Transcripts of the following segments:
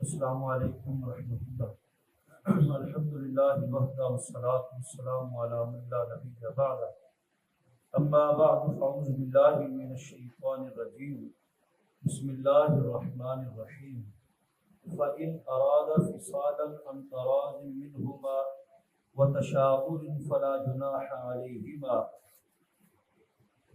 السلام علیکم ورحمۃ اللہ۔ الحمدللہ وحدہ والصلاۃ والسلام علی من لا نبی بعدہ، اما بعد فاعوذ باللہ من الشیطان الرجیم، بسم اللہ الرحمن الرحیم۔ فإن أراد فصالا عن تراض منهما وتشاور فلا جناح علیہما۔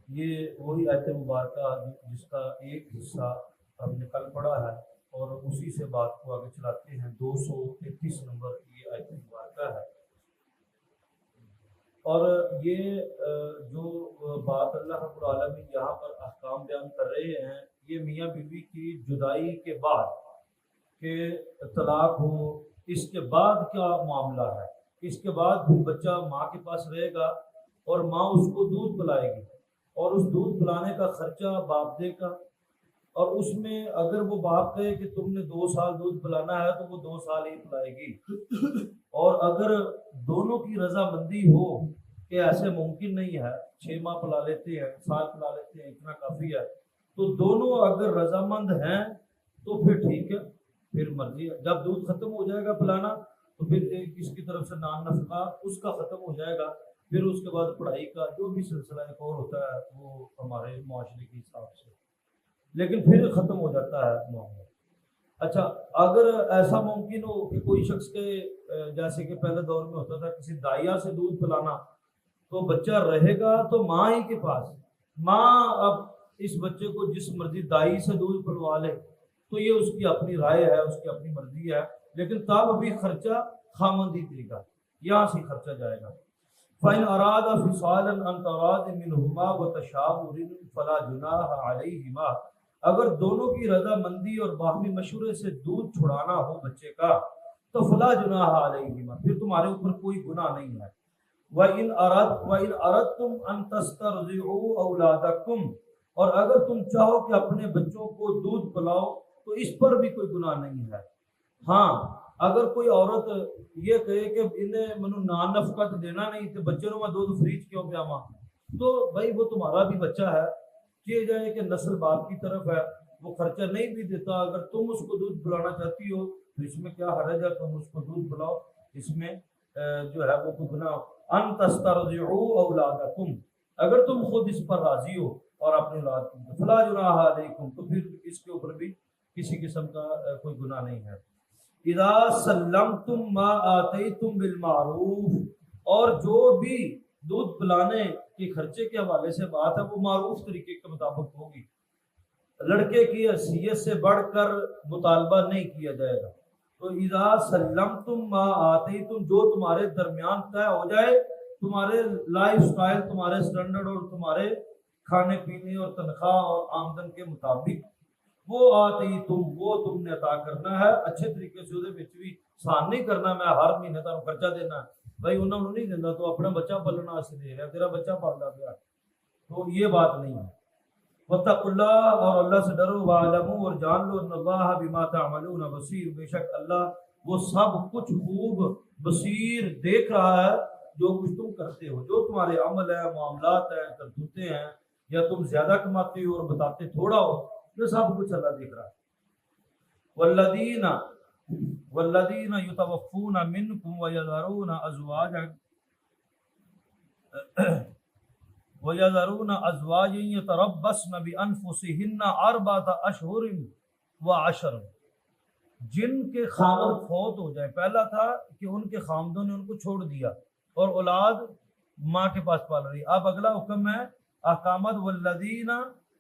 یہ وہی آیت مبارکہ جس کا ایک حصہ ہم نے کل پڑھا ہے اور اسی سے بات کو آگے چلاتے ہیں۔ 233 نمبر یہ آیت مبارکہ ہے، اور یہ جو بات اللہ رب العالمین یہاں پر احکام بیان کر رہے ہیں، یہ میاں بیوی کی جدائی کے بعد کہ طلاق ہو، اس کے بعد کیا معاملہ ہے۔ اس کے بعد بھی بچہ ماں کے پاس رہے گا اور ماں اس کو دودھ پلائے گی، اور اس دودھ پلانے کا خرچہ باپ دے گا، اور اس میں اگر وہ باپ کہے کہ تم نے 2 سال دودھ پلانا ہے تو وہ 2 سال ہی پلائے گی، اور اگر دونوں کی رضامندی ہو کہ ایسے ممکن نہیں ہے، 6 ماہ پلا لیتے ہیں، سال پلا لیتے ہیں، اتنا کافی ہے، تو دونوں اگر رضامند ہیں تو پھر ٹھیک ہے، پھر مرضی ہے۔ جب دودھ ختم ہو جائے گا پلانا تو پھر ایک اس کی طرف سے نان نفقہ اس کا ختم ہو جائے گا، پھر اس کے بعد پڑھائی کا جو بھی سلسلہ ایک اور ہوتا ہے وہ ہمارے معاشرے کے حساب سے، لیکن پھر ختم ہو جاتا ہے معاملہ۔ اچھا، اگر ایسا ممکن ہو کہ کوئی شخص کے جیسے کہ پہلے دور میں ہوتا تھا کسی دائیا سے دودھ پلانا، تو بچہ رہے گا تو ماں ہی کے پاس، ماں اب اس بچے کو جس مرضی دائی سے دودھ پلوا لے تو یہ اس کی اپنی رائے ہے، اس کی اپنی مرضی ہے، لیکن تب بھی خرچہ خامند ہی دے گا، یہاں سے خرچہ جائے گا۔ فَإِنْ أَرَادَ فِصَالًا عَنْ تَرَاضٍ مِّنْهُمَا وَتَشَاوُرٍ فَلَا جُنَاحَ عَلَيْهِمَا۔ اگر دونوں کی رضامندی اور باہمی مشورے سے دودھ چھڑانا ہو بچے کا تو فلا جناح علیہما، پھر تمہارے اوپر کوئی گناہ نہیں ہے۔ وَإِنْ أَرَدْتُمْ أَن تَسْتَرْضِعُوا أَوْلَادَكُمْ، اور اگر تم چاہو کہ اپنے بچوں کو دودھ پلاؤ تو اس پر بھی کوئی گناہ نہیں ہے۔ ہاں، اگر کوئی عورت یہ کہے کہ انہیں منو نان نفقہ تو دینا نہیں تو بچے نو میں دودھ فریج کیوں پیاواں، تو بھائی وہ تمہارا بھی بچہ ہے، کہ جائے کہ نسل باپ کی طرف ہے، وہ خرچہ نہیں بھی دیتا، اگر تم اس کو دودھ پلانا چاہتی ہو تو اس میں کیا حرج ہے، تم اس کو دودھ پلاؤ، اس میں جو ہے وہ کوئی گناہ۔ ان تسترضعوا اولادکم، اگر تم خود اس پر راضی ہو اور اپنی اولاد کو، فلا جناح علیکم، تو پھر اس کے اوپر بھی کسی قسم کا کوئی گناہ نہیں ہے۔ اذا سلمتم ما آتیتم بالمعروف، اور جو بھی دودھ پلانے کے خرچے کے حوالے سے بات ہے وہ معروف طریقے کے مطابق ہوگی، لڑکے کی حیثیت سے بڑھ کر مطالبہ نہیں کیا جائے گا۔ تو اذا سلمتم ما آتیتم، جو تمہارے درمیان طے ہو جائے، تمہارے لائف سٹائل، تمہارے سٹینڈرڈ اور تمہارے کھانے پینے اور تنخواہ اور آمدن کے مطابق، وہ آتیتم، وہ تم نے عطا کرنا ہے اچھے طریقے سے، بھی سان نہیں کرنا میں ہر مہینے تمہیں خرچہ دینا ہے، بھائی انہوں نے نہیں دینا تو اپنا بچہ پالنا سے دے رہا، تیرا بچہ پالنا پیا، تو یہ بات نہیں ہے۔ واتقوا اللہ، اور اللہ سے ڈرو، وَاعْلَمُوا، اور جان لو، ان اللہ بما تعملون بصیر، بے شک اللہ وہ سب کچھ خوب بصیر دیکھ رہا ہے جو کچھ تم کرتے ہو، جو تمہارے عمل ہے، معاملات ہیں، کرتوتیں ہیں، یا تم زیادہ کماتے ہو اور بتاتے تھوڑا ہو، یہ سب کچھ اللہ دیکھ رہا ہے۔ والذین یتوفون منکم وَيَذَرُونَ أَزْوَاجًا يَتَرَبَّصْنَ بِأَنفُسِهِنَّ 4 أَشْهُرٍ وَعَشْرًا، جن کے خاوند فوت ہو جائے، پہلا تھا کہ ان کے خاوندوں نے ان کو چھوڑ دیا اور اولاد ماں کے پاس پال رہی، اب اگلا حکم ہے احکامات، والذین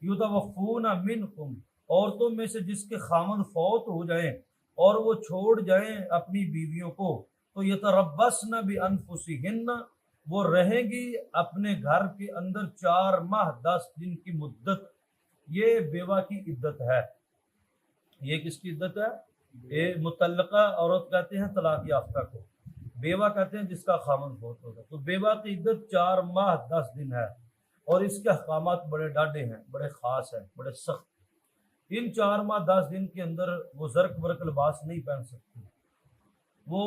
یتوفون منکم، عورتوں میں سے جس کے خاوند فوت ہو جائیں اور وہ چھوڑ جائیں اپنی بیویوں کو، تو یتربصن بانفسہن، وہ رہیں گی اپنے گھر کے اندر 4 ماہ 10 دن کی مدت، یہ بیوہ کی عدت ہے۔ یہ کس کی عدت ہے؟ یہ مطلقہ عورت کہتے ہیں طلاق یافتہ کو، بیوہ کہتے ہیں جس کا خاوند فوت ہوگا، تو بیوہ کی عدت 4 ماہ 10 دن ہے، اور اس کے احکامات بڑے ڈاڈے ہیں، بڑے خاص ہیں، بڑے سخت۔ ان 4 ماہ 10 دن کے اندر وہ زرق برق لباس نہیں پہن سکتی، وہ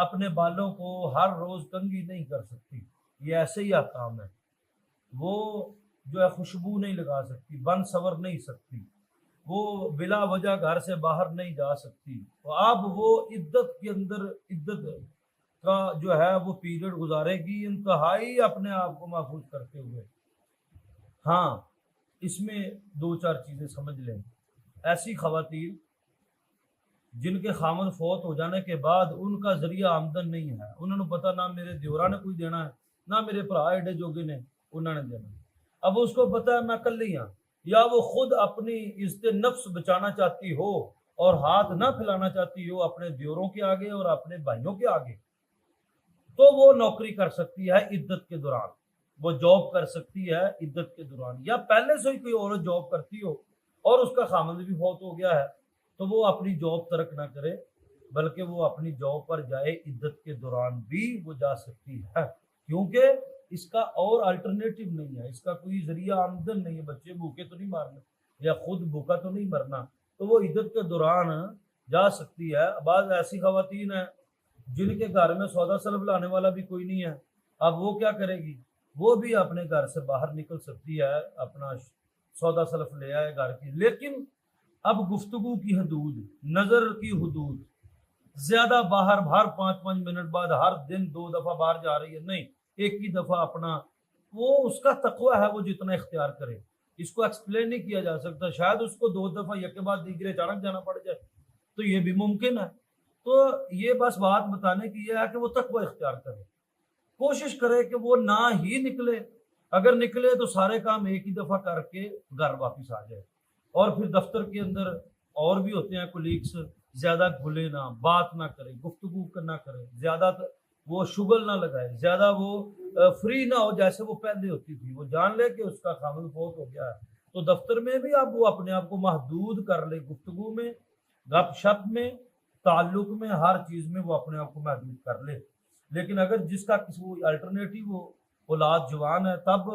اپنے بالوں کو ہر روز کنگھی نہیں کر سکتی، یہ ایسے ہی احکام ہے۔ وہ جو ہے خوشبو نہیں لگا سکتی، بن سور نہیں سکتی، وہ بلا وجہ گھر سے باہر نہیں جا سکتی. تو اب وہ عدت کے اندر عدت کا جو ہے وہ پیریڈ گزارے گی انتہائی اپنے آپ کو محفوظ کرتے ہوئے. ہاں اس میں دو چار چیزیں سمجھ لیں. ایسی خواتین جن کے خامن فوت ہو جانے کے بعد ان کا ذریعہ آمدن نہیں ہے, انہوں نے پتا نہ میرے دیورا نے کوئی دینا ہے نہ میرے بھرا ایڈے جوگے نے انہوں نے دینا. اب اس کو پتا ہے میں کلی ہاں, یا وہ خود اپنی عزت نفس بچانا چاہتی ہو اور ہاتھ نہ پھیلانا چاہتی ہو اپنے دیوروں کے آگے اور اپنے بھائیوں کے آگے, تو وہ نوکری کر سکتی ہے عدت کے دوران, وہ جاب کر سکتی ہے عدت کے دوران. یا پہلے سے ہی کوئی عورت جاب کرتی ہو اور اس کا خامند بھی فوت ہو گیا ہے تو وہ اپنی جاب ترک نہ کرے بلکہ وہ اپنی جاب پر جائے, عدت کے دوران بھی وہ جا سکتی ہے, کیونکہ اس کا اور الٹرنیٹو نہیں ہے, اس کا کوئی ذریعہ آمدن نہیں ہے. بچے بھوکے تو نہیں مارنے یا خود بھوکا تو نہیں مرنا, تو وہ عدت کے دوران جا سکتی ہے. بعض ایسی خواتین ہیں جن کے گھر میں سودا سلف لانے والا بھی کوئی نہیں ہے, اب وہ کیا کرے گی؟ وہ بھی اپنے گھر سے باہر نکل سکتی ہے, اپنا سودا سلف لے آئے گھر کی. لیکن اب گفتگو کی حدود, نظر کی حدود, زیادہ باہر ہر 5 منٹ بعد ہر دن 2 دفعہ باہر جا رہی ہے, نہیں, ایک ہی دفعہ اپنا, وہ اس کا تقوی ہے وہ جتنا اختیار کرے. اس کو ایکسپلین نہیں کیا جا سکتا, شاید اس کو 2 دفعہ یک کے بعد دیگرے اچانک جانا پڑ جائے تو یہ بھی ممکن ہے. تو یہ بس بات بتانے کی یہ ہے کہ وہ تقوی اختیار کرے, کوشش کرے کہ وہ نہ ہی نکلے, اگر نکلے تو سارے کام ایک ہی دفعہ کر کے گھر واپس آ جائے. اور پھر دفتر کے اندر اور بھی ہوتے ہیں کولیگس, زیادہ کھلے نہ, بات نہ کرے, گفتگو نہ کرے, زیادہ وہ شغل نہ لگائے, زیادہ وہ فری نہ ہو جیسے وہ پہلے ہوتی تھی. وہ جان لے کہ اس کا خامن فوت ہو گیا ہے تو دفتر میں بھی اب وہ اپنے آپ کو محدود کر لے, گفتگو میں, گپ شپ میں, تعلق میں, ہر چیز میں وہ اپنے آپ کو محدود کر لے. لیکن اگر جس کا کسی الٹرنیٹو وہ اولاد جوان ہے تب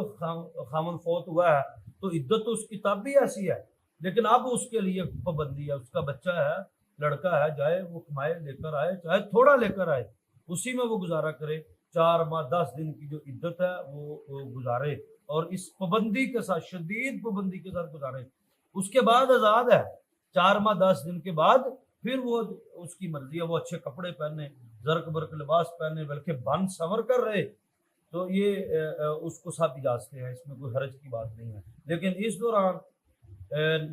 خامن فوت ہوا ہے تو عدت تو اس کی تب بھی ایسی ہے, لیکن اب اس کے لیے پابندی ہے, اس کا بچہ ہے, لڑکا ہے, جائے وہ کمائے لے کر آئے, چاہے تھوڑا لے کر آئے, اسی میں وہ گزارا کرے. 4 ماہ 10 دن کی جو عدت ہے وہ گزارے اور اس پابندی کے ساتھ, شدید پابندی کے ساتھ گزارے. اس کے بعد آزاد ہے, 4 ماہ 10 دن کے بعد پھر وہ اس کی مرضی ہے, وہ اچھے کپڑے پہنے, زرق برق لباس پہنے, بلکہ بن سنور کر رہے, تو یہ اس کو سب اجازت ہے, اس میں کوئی حرج کی بات نہیں ہے. لیکن اس دوران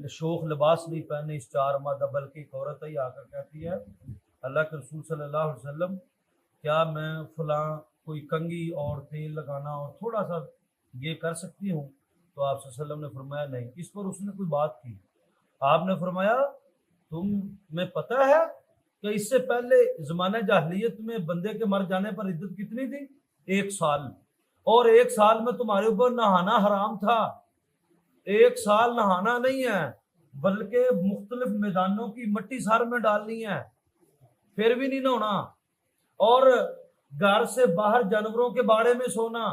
شوخ لباس نہیں پہنے اس 4 ماہ, بلکہ ایک عورت ہی آ کر کہتی ہے اللہ کے رسول صلی اللہ علیہ وسلم کیا میں فلاں کوئی کنگھی اور تیل لگانا اور تھوڑا سا یہ کر سکتی ہوں؟ تو آپ صلی اللہ علیہ وسلم نے فرمایا نہیں. اس پر اس نے کوئی بات کی, آپ نے فرمایا تمہیں پتہ ہے کہ اس سے پہلے زمانہ جاہلیت میں بندے کے مر جانے پر عدت کتنی تھی؟ 1 سال, اور 1 سال میں تمہارے اوپر نہانا حرام تھا. 1 سال نہانا نہیں ہے بلکہ مختلف میدانوں کی مٹی سر میں ڈالنی ہے, پھر بھی نہیں نہانا. اور گھر سے باہر جانوروں کے باڑے میں سونا.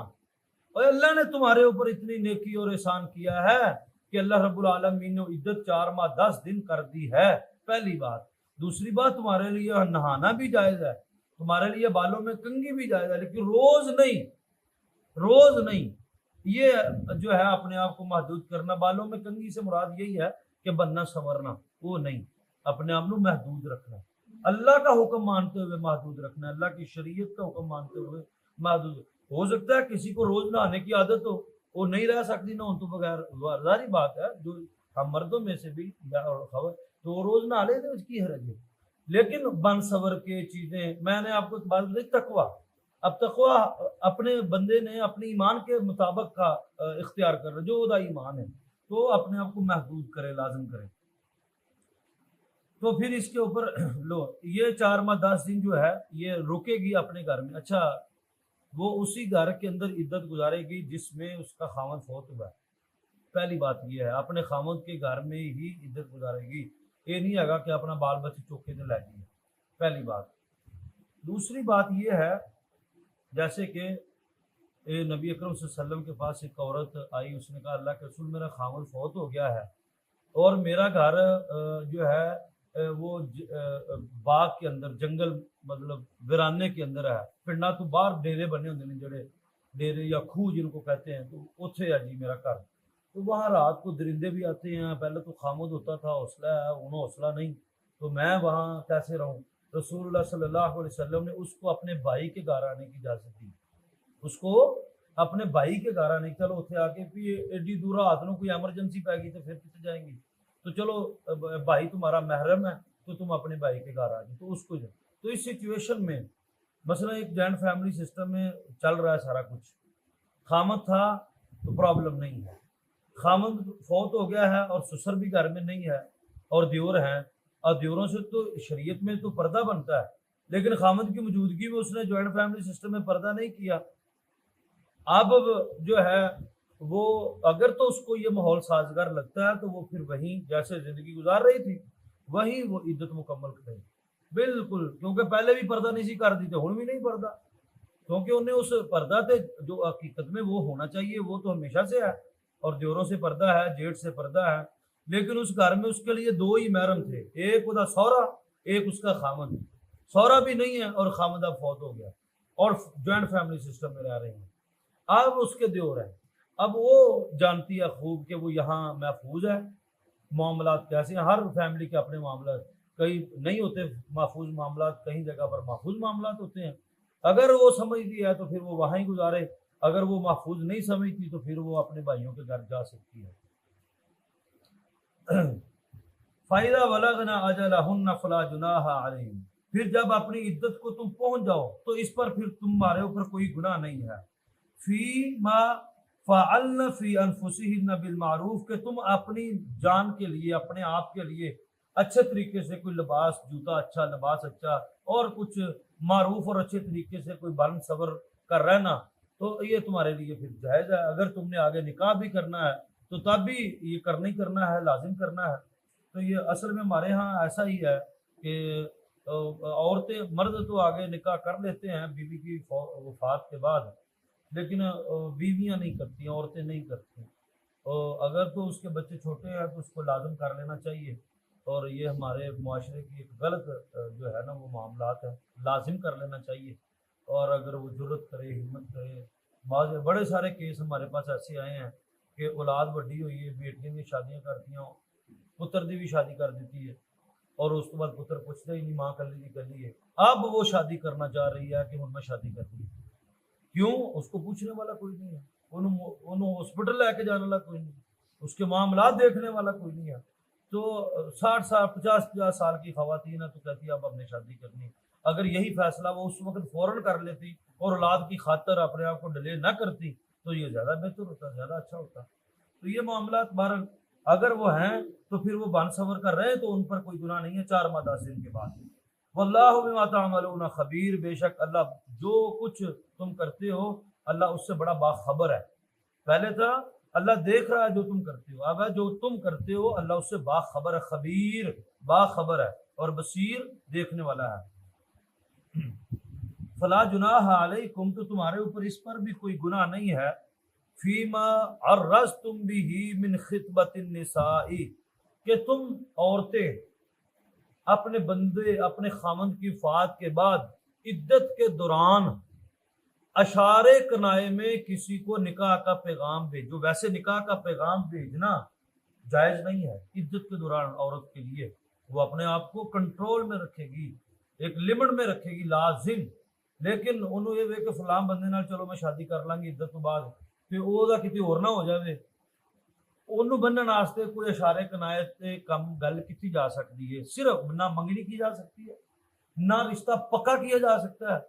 اور اللہ نے تمہارے اوپر اتنی نیکی اور احسان کیا ہے کہ اللہ رب العالمین نے عدت 4 ماہ 10 دن کر دی ہے, پہلی بات. دوسری بات, تمہارے لیے نہانا بھی جائز ہے, تمہارے لیے بالوں میں کنگھی بھی جائز ہے, لیکن روز نہیں, روز نہیں. یہ جو ہے اپنے آپ کو محدود کرنا, بالوں میں کنگھی سے مراد یہی ہے کہ بننا سنورنا, وہ نہیں, اپنے آپ کو محدود رکھنا, اللہ کا حکم مانتے ہوئے محدود رکھنا, اللہ کی شریعت کا حکم مانتے ہوئے محدود. ہو سکتا ہے کسی کو روز نہانے کی عادت ہو, وہ نہیں رہ سکتی نہ ان تو بغیر, ظاہری بات ہے, جو ہم مردوں میں سے بھی خبر تو وہ روز نہ لے تو اس کی حرج ہے. لیکن بن سور کے چیزیں, میں نے آپ کو ایک بات بتائی, تقوی. اب تقوی اپنے بندے نے اپنے ایمان کے مطابق کا اختیار کر رہا, جو وہ ایمان ہے تو اپنے آپ کو محدود کرے, لازم کرے. تو پھر اس کے اوپر لو یہ 4 ماہ 10 دن جو ہے یہ رکے گی اپنے گھر میں. اچھا, وہ اسی گھر کے اندر عدت گزارے گی جس میں اس کا خاوند فوت ہوا ہے. پہلی بات یہ ہے, اپنے خاوند کے گھر میں ہی عدت گزارے گی, یہ نہیں ہوگا کہ اپنا بال بچے چوکے سے لے جائے, پہلی بات. دوسری بات یہ ہے, جیسے کہ نبی اکرم صلی اللہ علیہ وسلم کے پاس ایک عورت آئی, اس نے کہا اللہ کے رسول میرا خاوند فوت ہو گیا ہے اور میرا گھر جو ہے وہ باغ کے اندر, جنگل مطلب ویرانے کے اندر ہے, پھر نہ تو باہر ڈیرے بنے ہوتے ہیں, جڑے ڈیرے یا کھوہ جن کو کہتے ہیں, تو اتنے ہے جی میرا گھر. تو وہاں رات کو درندے بھی آتے ہیں. پہلے تو خامد ہوتا تھا, حوصلہ ہے, انہوں حوصلہ نہیں, تو میں وہاں کیسے رہوں؟ رسول اللہ صلی اللہ علیہ وسلم نے اس کو اپنے بھائی کے گھر آنے کی اجازت دی. اس کو اپنے بھائی کے گھر آنے کی, چلو اتنے آ کے بھی ایڈی دورا آدھوں کوئی ایمرجنسی پہ گئی تو پھر کتنے جائیں گی, تو چلو بھائی تمہارا محرم ہے تو تم اپنے بھائی کے گھر آ جاؤ. تو اس کو تو اس سچویشن میں مثلا ایک جوائنٹ فیملی سسٹم میں چل رہا ہے سارا کچھ. خامد تھا تو پرابلم نہیں ہے, خامد فوت ہو گیا ہے اور سسر بھی گھر میں نہیں ہے اور دیور ہیں, اور دیوروں سے تو شریعت میں تو پردہ بنتا ہے, لیکن خامد کی موجودگی میں اس نے جوائنٹ فیملی سسٹم میں پردہ نہیں کیا. اب جو ہے وہ اگر تو اس کو یہ ماحول سازگار لگتا ہے تو وہ پھر وہیں جیسے زندگی گزار رہی تھی وہیں وہ عدت مکمل کرے بالکل, کیونکہ پہلے بھی پردہ نہیں سی کر دی تھی, ہوں بھی نہیں پردہ, کیونکہ انہیں اس پردہ تھے جو حقیقت میں وہ ہونا چاہیے وہ تو ہمیشہ سے ہے, اور دیوروں سے پردہ ہے, جیٹ سے پردہ ہے, لیکن اس گھر میں اس کے لیے دو ہی محرم تھے, ایک اس کا سورا, ایک اس کا خامد. سورا بھی نہیں ہے اور خامد اب فوت ہو گیا اور جوائنٹ فیملی سسٹم میں رہ رہے ہیں. اب اس کے دیور ہیں, اب وہ جانتی ہے خوب کہ وہ یہاں محفوظ ہے, معاملات کیسے ہیں, ہر فیملی کے اپنے معاملات, کئی نہیں ہوتے محفوظ معاملات, کہیں جگہ پر محفوظ معاملات ہوتے ہیں. اگر وہ سمجھتی ہے تو پھر وہ وہاں ہی گزارے, اگر وہ محفوظ نہیں سمجھتی تو پھر وہ اپنے بھائیوں کے گھر جا سکتی ہے. فَإِذَا بَلَغْنَ أَجَلَهُنَّ فَلَا جُنَاحَ عَلَيْهِمْ, پھر جب اپنی عدت کو تم پہنچ جاؤ تو اس پر پھر تمہارے اوپر کوئی گناہ نہیں ہے. فی ما فعلن فی انفسہن بالمعروف, کہ تم اپنی جان کے لیے, اپنے آپ کے لیے اچھے طریقے سے کوئی لباس, جوتا اچھا, لباس اچھا, اور کچھ معروف اور اچھے طریقے سے کوئی بن صبر کر رہنا, تو یہ تمہارے لیے پھر جائز ہے. اگر تم نے آگے نکاح بھی کرنا ہے تو تب بھی یہ کرنا ہی کرنا ہے, لازم کرنا ہے. تو یہ اصل میں ہمارے ہاں ایسا ہی ہے کہ عورتیں, مرد تو آگے نکاح کر لیتے ہیں بیوی کی وفات کے بعد, لیکن بیویاں نہیں کرتی, عورتیں نہیں کرتی. اور اگر تو اس کے بچے چھوٹے ہیں تو اس کو لازم کر لینا چاہیے, اور یہ ہمارے معاشرے کی ایک غلط جو ہے نا وہ معاملات ہیں, لازم کر لینا چاہیے. اور اگر وہ جرت کرے, ہمت کرے, بڑے سارے کیس ہمارے پاس ایسے آئے ہیں کہ اولاد بڑی ہوئی ہے, بیٹیاں بھی شادیاں کرتی ہیں, پتر دی بھی شادی کر دیتی ہے, اور اس کے بعد پتر پوچھتا ہی نہیں, ماں کر لی ہے. اب وہ شادی کرنا چاہ رہی ہے کہ ہوں میں شادی کرتی ہوں, کیوں؟ اس کو پوچھنے والا کوئی نہیں ہے, انہوں ہاسپٹل لے کے جانے والا کوئی نہیں, اس کے معاملات دیکھنے والا کوئی نہیں ہے. تو 60 سال 50 سال کی خواتین ہے تو کہتی ہے اب ہم نے شادی کرنی. اگر یہی فیصلہ وہ اس وقت فوراً کر لیتی اور اولاد کی خاطر اپنے آپ کو ڈیلے نہ کرتی تو یہ زیادہ بہتر ہوتا, زیادہ اچھا ہوتا. تو یہ معاملات بہرحال اگر وہ ہیں تو پھر وہ بن صبر کر رہے تو ان پر کوئی گناہ نہیں ہے 4 ماہ 10 دن کے بعد. واللہ بما تعملون خبیر, بے شک اللہ جو کچھ تم کرتے ہو اللہ اس سے بڑا باخبر ہے. پہلے تھا اللہ دیکھ رہا ہے جو تم کرتے ہو, اب ہے جو تم کرتے ہو اللہ اس سے باخبر ہے, خبیر باخبر ہے, اور بصیر دیکھنے والا ہے. فلا جناح علیکم, تو تمہارے اوپر اس پر بھی کوئی گناہ نہیں ہے, فیما عرضتم به من خطبۃ النساء, کہ تم عورتیں اپنے بندے, اپنے خامند کی وفات کے بعد عدت کے دوران اشارے کنائے میں کسی کو نکاح کا پیغام بھیجو. ویسے نکاح کا پیغام بھیجنا جائز نہیں ہے عدت کے دوران عورت کے لیے, وہ اپنے آپ کو کنٹرول میں رکھے گی, ایک لمٹ میں رکھے گی لازم. لیکن انہوں یہ کہ فلاں بندے نال چلو میں شادی کر لوں گی عدت تو بعد, پھر وہ کسی اور نہ ہو جائے, انہوں بننے واسطے کوئی اشارے کنائے تے کم گل کی جا سکتی ہے. صرف نہ منگنی کی جا سکتی ہے, نہ رشتہ پکا کیا جا سکتا ہے,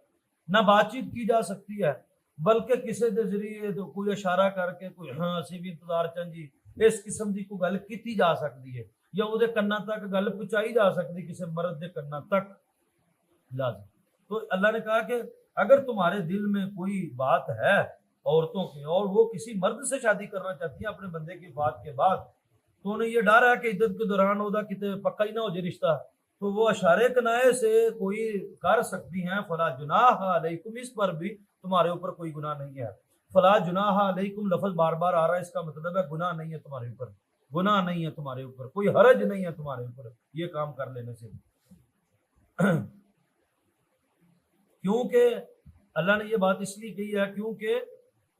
نہ بات چیت کی جا سکتی ہے, بلکہ کسی کے ذریعے کوئی اشارہ کر کے کوئی ہاں اسی بھی انتظار چاہ جی اس قسم کی کوئی گل کی جا سکتی ہے, یا وہ کنا تک گل پہنچائی جا سکتی کسی مرد کے کنا تک لازم. تو اللہ نے کہا کہ اگر تمہارے دل میں کوئی بات ہے عورتوں کی اور وہ کسی مرد سے شادی کرنا چاہتی ہیں اپنے بندے کی وفات کے بعد, تو انہیں یہ ڈر ہے کہ عدت کے دوران وہ کتنے پکا ہی نہ ہو جائے رشتہ, تو وہ اشارے کنائے سے کوئی کر سکتی ہیں. فلا جناح علیکم, اس پر بھی تمہارے اوپر کوئی گناہ نہیں ہے. فلا جناح علیکم لفظ بار بار آ رہا ہے, اس کا مطلب ہے گناہ نہیں ہے تمہارے اوپر, گناہ نہیں ہے تمہارے اوپر, کوئی حرج نہیں ہے تمہارے اوپر یہ کام کر لینے سے. کیونکہ اللہ نے یہ بات اس لیے کہی ہے کیونکہ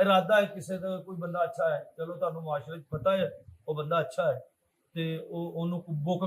ਇਰਾਦਾ ਹੈ ਕਿਸੇ ਦਾ ਕੋਈ ਬੰਦਾ ਅੱਛਾ ਹੈ, ਚਲੋ ਤੁਹਾਨੂੰ ਮੁਆਸ਼ਰੇ 'ਚ ਪਤਾ ਹੈ ਉਹ ਬੰਦਾ ਅੱਛਾ ਹੈ ਤੇ ਉਹਨੂੰ ਬੁੱਕ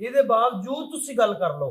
ਇਹਦੇ ਬਾਵਜੂਦ ਤੁਸੀਂ ਗੱਲ ਕਰ ਲਓ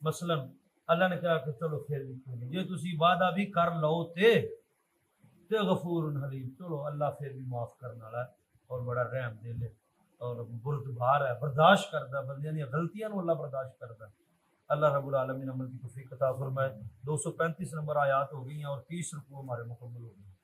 مثلاً اللہ نے کہا کہ چلو پھر بھی کوئی نہیں، جی تسی وعدہ بھی کر لو تے غفور حلیم، چلو اللہ پھر بھی معاف کرنے والا ہے اور بڑا رحم دل ہے اور بردبار ہے، برداشت کرتا ہے بندیاں دی غلطیاں نو اللہ برداشت کرتا ہے۔ اللہ رب العالمین عمل کی توفیق عطا فرمائے۔ 235 نمبر آیات ہو گئی ہیں اور 30 رکوع ہمارے مکمل ہو گئے ہیں۔